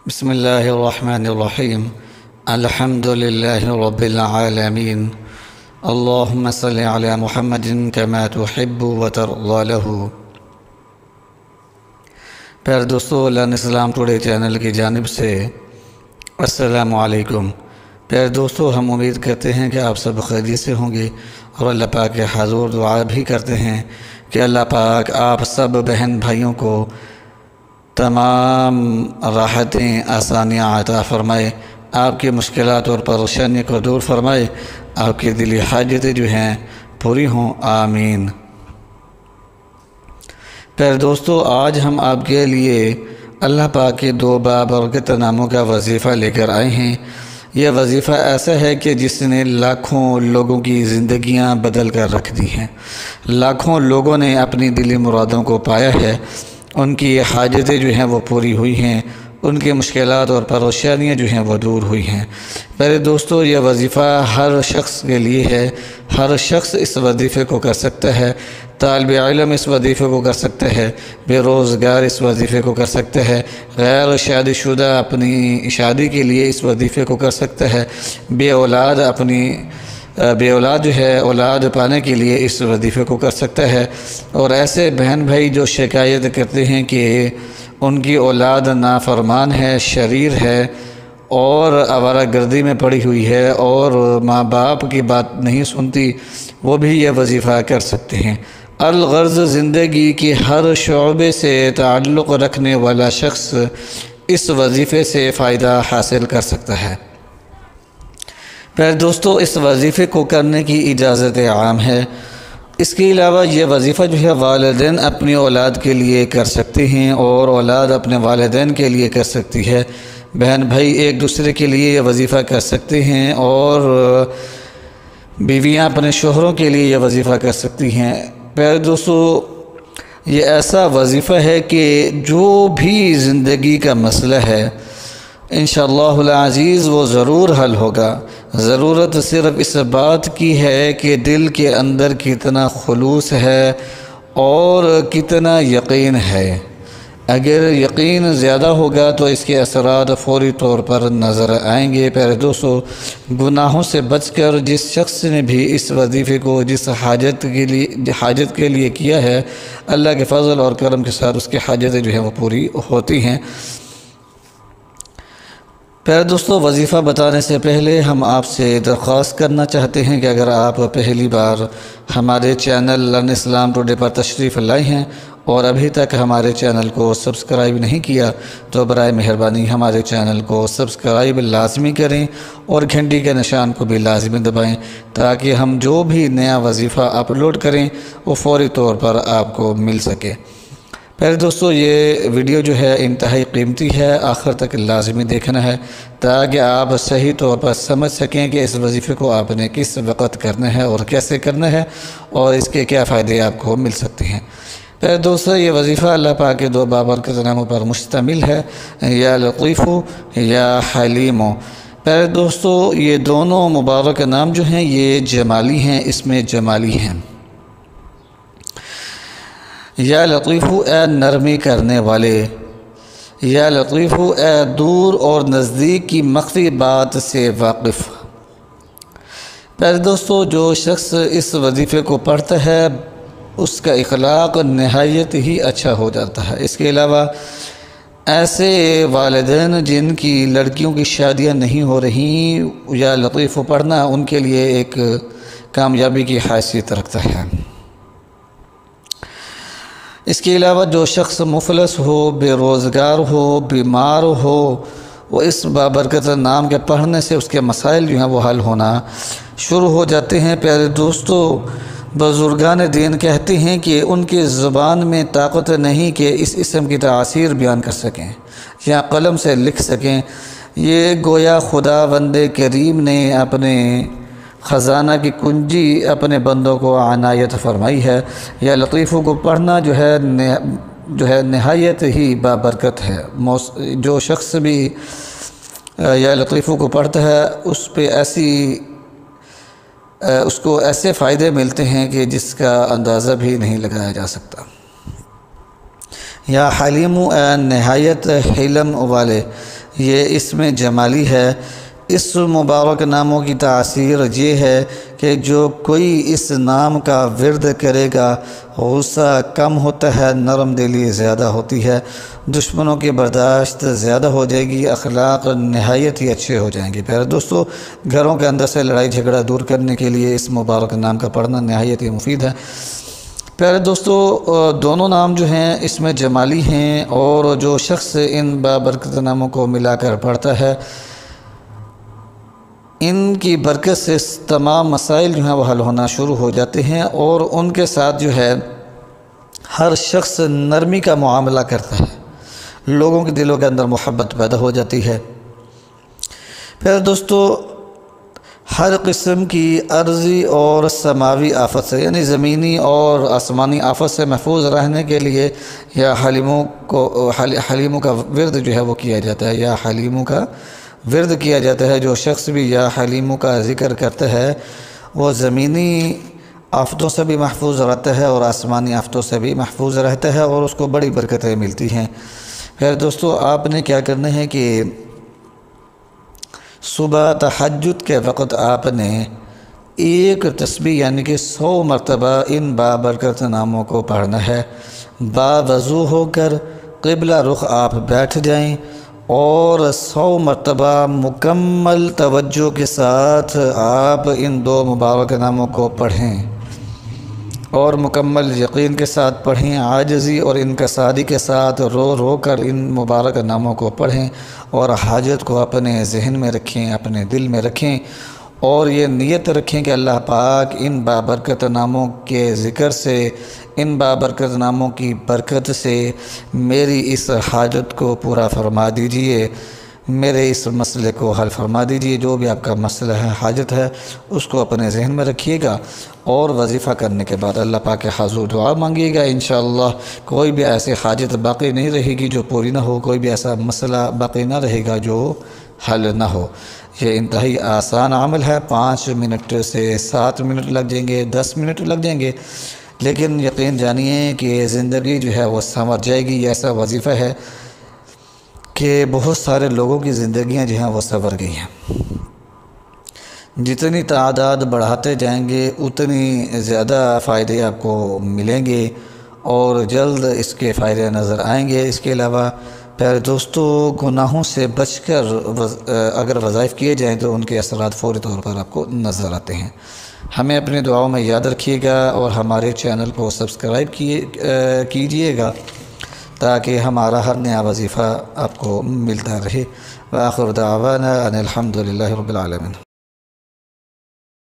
بسم الله الرحمن الرحيم. الحمد لله رب العالمين. اللهم صل على محمد كما تحب وترضى له. پیارے دوستو، لرن اسلام ٹوڈے چینل کی جانب سے السلام علیکم. پیارے دوستو، ہم امید کرتے ہیں کہ آپ سب خیریت سے ہوں گے اور اللہ پاک کے حضور دعا بھی کرتے ہیں کہ اللہ پاک آپ سب بہن بھائیوں کو تمام راحتیں آسانیاں عطا فرمائے، آپ کی مشکلات اور پریشانیوں کو دور فرمائے، آپ کی دلی حاجتیں جو ہیں پوری ہوں، آمین. پیارے دوستو، آج ہم آپ کے لیے اللہ پاک کے دو بابرکت ناموں کا وظیفہ لے کر آئے ہیں. یہ وظیفہ ایسا ہے کہ جس نے لاکھوں لوگوں کی زندگیاں بدل کر رکھ دی ہیں. لاکھوں لوگوں نے اپنی دلی مرادوں کو پایا ہے، ان کی حاجتیں جو ہیں وہ پوری ہوئی ہیں، ان کی مشکلات اور پریشانیاں جو ہیں وہ دور ہوئی ہیں. میرے دوستو، یہ وظیفہ ہر شخص کے لیے ہے. ہر شخص اس وظیفے کو کر سکتا ہے. طالب علم اس وظیفے کو کر سکتا ہے، بے روزگار اس وظیفے کو کر سکتا ہے، غیر شادی شدہ اپنی شادی کے لیے اس وظیفے کو کر سکتا ہے، بے اولاد جو ہے اولاد پانے کے لیے اس وظیفے کو کر سکتا ہے. اور ایسے بہن بھائی جو شکایت کرتے ہیں کہ ان کی اولاد نافرمان ہے، شریر ہے اور آوارہ گردی میں پڑی ہوئی ہے اور ماں باپ کی بات نہیں سنتی، وہ بھی یہ وظیفہ کر سکتے ہیں. الغرض زندگی کی ہر شعبے سے تعلق رکھنے والا شخص اس وظیفے سے فائدہ حاصل کر سکتا ہے. پھر دوستو، اس وظیفے کو کرنے کی اجازت عام ہے. اس کے علاوہ یہ وظیفہ جو ہے والدین اپنی اولاد کے لیے کر سکتے ہیں اور اولاد اپنے والدین کے لیے کر سکتی ہے. بہن بھائی ایک دوسرے کے لیے یہ وظیفہ کر سکتے ہیں اور بیویاں اپنے شوہروں کے لیے یہ وظیفہ کر سکتی ہیں. پیارے دوستو، یہ ایسا وظیفہ ہے کہ جو بھی زندگی کا مسئلہ ہے انشاءاللہ العزیز وہ ضرور حل ہوگا. ضرورت صرف اس بات کی ہے کہ دل کے اندر کتنا خلوص ہے اور کتنا یقین ہے. اگر یقین زیادہ ہوگا تو اس کے اثرات فوری طور پر نظر آئیں گے. پیارے دوستو، گناہوں سے بچ کر جس شخص نے بھی اس وظیفے کو جس حاجت کے لیے کیا ہے، اللہ کے فضل اور کرم کے ساتھ اس کی حاجتیں جو ہیں وہ پوری ہوتی ہیں. پیارے دوستو، وظیفہ بتانے سے پہلے ہم آپ سے درخواست کرنا چاہتے ہیں کہ اگر آپ پہلی بار ہمارے چینل لرن اسلام ٹوڈے پر تشریف لائے ہیں اور ابھی تک ہمارے چینل کو سبسکرائب نہیں کیا تو برائے مہربانی ہمارے چینل کو سبسکرائب لازمی کریں اور گھنٹی کے نشان کو بھی لازمی دبائیں تاکہ ہم جو بھی نیا وظیفہ اپلوڈ کریں وہ فوری طور پر آپ کو مل سکے. پہلے دوستو، یہ ویڈیو جو ہے انتہائی قیمتی ہے، آخر تک لازمی دیکھنا ہے تاکہ آپ صحیح طور پر سمجھ سکیں کہ اس وظیفے کو آپ نے کس وقت کرنا ہے اور کیسے کرنا ہے اور اس کے کیا فائدے آپ کو مل سکتے ہیں. پہلے دوستو، یہ وظیفہ اللہ پاک کے دو بابرکت ناموں پر مشتمل ہے، یا لطیف یا حلیم. پہلے دوستو، یہ دونوں مبارک نام جو ہیں یہ جمالی ہیں، اس میں جمالی ہیں. یا لطیف اے نرمی کرنے والے، یا لطیف اے دور اور نزدیک کی مخفی بات سے واقف. پہلے دوستو، جو شخص اس وظیفے کو پڑھتا ہے اس کا اخلاق نہایت ہی اچھا ہو جاتا ہے. اس کے علاوہ ایسے والدین جن کی لڑکیوں کی شادیاں نہیں ہو رہی، یا لطیف پڑھنا ان کے لیے ایک کامیابی کی حیثیت رکھتا ہے. اس کے علاوہ جو شخص مفلس ہو، بے روزگار ہو، بیمار ہو، وہ اس بابرکت نام کے پڑھنے سے اس کے مسائل جو ہیں وہ حل ہونا شروع ہو جاتے ہیں. پیارے دوستو، بزرگان دین کہتے ہیں کہ ان کی زبان میں طاقت نہیں کہ اس اسم کی تاثیر بیان کر سکیں یا قلم سے لکھ سکیں. یہ گویا خداوند کریم نے اپنے خزانہ کی کنجی اپنے بندوں کو عنایت فرمائی ہے. یا لطیفوں کو پڑھنا جو ہے نہایت ہی بابرکت ہے. جو شخص بھی یا لطیفوں کو پڑھتا ہے اس کو ایسے فائدے ملتے ہیں کہ جس کا اندازہ بھی نہیں لگایا جا سکتا. یا حلیم نہایت حلم والے، یہ اسم جمالی ہے۔ اس مبارک ناموں کی تاثیر یہ ہے کہ جو کوئی اس نام کا ورد کرے گا غصہ کم ہوتا ہے، نرم دلی زیادہ ہوتی ہے، دشمنوں کی برداشت زیادہ ہو جائے گی، اخلاق نہایت ہی اچھے ہو جائیں گے۔ پیارے دوستو، گھروں کے اندر سے لڑائی جھگڑا دور کرنے کے لیے اس مبارک نام کا پڑھنا نہایت ہی مفید ہے۔ پیارے دوستو، دونوں نام جو ہیں اس میں جمالی ہیں، اور جو شخص ان بابرکت ناموں کو ملا کر پڑھتا ہے، ان کی برکت سے تمام مسائل جو ہیں وہ حل ہونا شروع ہو جاتے ہیں، اور ان کے ساتھ جو ہے ہر شخص نرمی کا معاملہ کرتا ہے، لوگوں کے دلوں کے اندر محبت پیدا ہو جاتی ہے۔ پھر دوستو، ہر قسم کی عرضی اور سماوی آفت سے، یعنی زمینی اور آسمانی آفت سے محفوظ رہنے کے لیے یا حلیموں کا ورد جو ہے وہ کیا جاتا ہے، یا حلیموں کا ورد کیا جاتا ہے۔ جو شخص بھی یا حلیموں کا ذکر کرتا ہے وہ زمینی آفتوں سے بھی محفوظ رہتا ہے اور آسمانی آفتوں سے بھی محفوظ رہتا ہے، اور اس کو بڑی برکتیں ملتی ہیں۔ پھر دوستو، آپ نے کیا کرنا ہے کہ صبح تہجد کے وقت آپ نے ایک تسبیح یعنی کہ 100 مرتبہ ان بابرکت ناموں کو پڑھنا ہے۔ باوضو ہو کر قبلہ رخ آپ بیٹھ جائیں اور 100 مرتبہ مکمل توجہ کے ساتھ آپ ان دو مبارک ناموں کو پڑھیں، اور مکمل یقین کے ساتھ پڑھیں، عاجزی اور انکساری کے ساتھ رو رو کر ان مبارک ناموں کو پڑھیں، اور حاجت کو اپنے ذہن میں رکھیں، اپنے دل میں رکھیں، اور یہ نیت رکھیں کہ اللہ پاک ان بابرکت ناموں کے ذکر سے، ان بابرکت ناموں کی برکت سے میری اس حاجت کو پورا فرما دیجئے، میرے اس مسئلے کو حل فرما دیجئے۔ جو بھی آپ کا مسئلہ ہے، حاجت ہے، اس کو اپنے ذہن میں رکھیے گا، اور وظیفہ کرنے کے بعد اللہ پاک کے حضور دعا مانگیے گا۔ انشاءاللہ کوئی بھی ایسی حاجت باقی نہیں رہے گی جو پوری نہ ہو، کوئی بھی ایسا مسئلہ باقی نہ رہے گا جو حل نہ ہو۔ یہ انتہائی آسان عمل ہے، 5 منٹ سے 7 منٹ لگ جائیں گے، 10 منٹ لگ جائیں گے، لیکن یقین جانیے کہ زندگی جو ہے وہ سنور جائے گی۔ یہ ایسا وظیفہ ہے کہ بہت سارے لوگوں کی زندگیاں جو ہیں وہ سنور گئی ہیں۔ جتنی تعداد بڑھاتے جائیں گے اتنی زیادہ فائدے آپ کو ملیں گے، اور جلد اس کے فائدے نظر آئیں گے۔ اس کے علاوہ پیارے دوستو، گناہوں سے بچ کر اگر وظائف کیے جائیں تو ان کے اثرات فوری طور پر آپ کو نظر آتے ہیں۔ ہمیں اپنی دعاؤں میں یاد رکھیے گا، اور ہمارے چینل کو سبسکرائب کیجئے گا تاکہ ہمارا ہر نیا وظیفہ آپ کو ملتا رہے۔ وآخر دعوانا ان الحمد للہ رب العالمین۔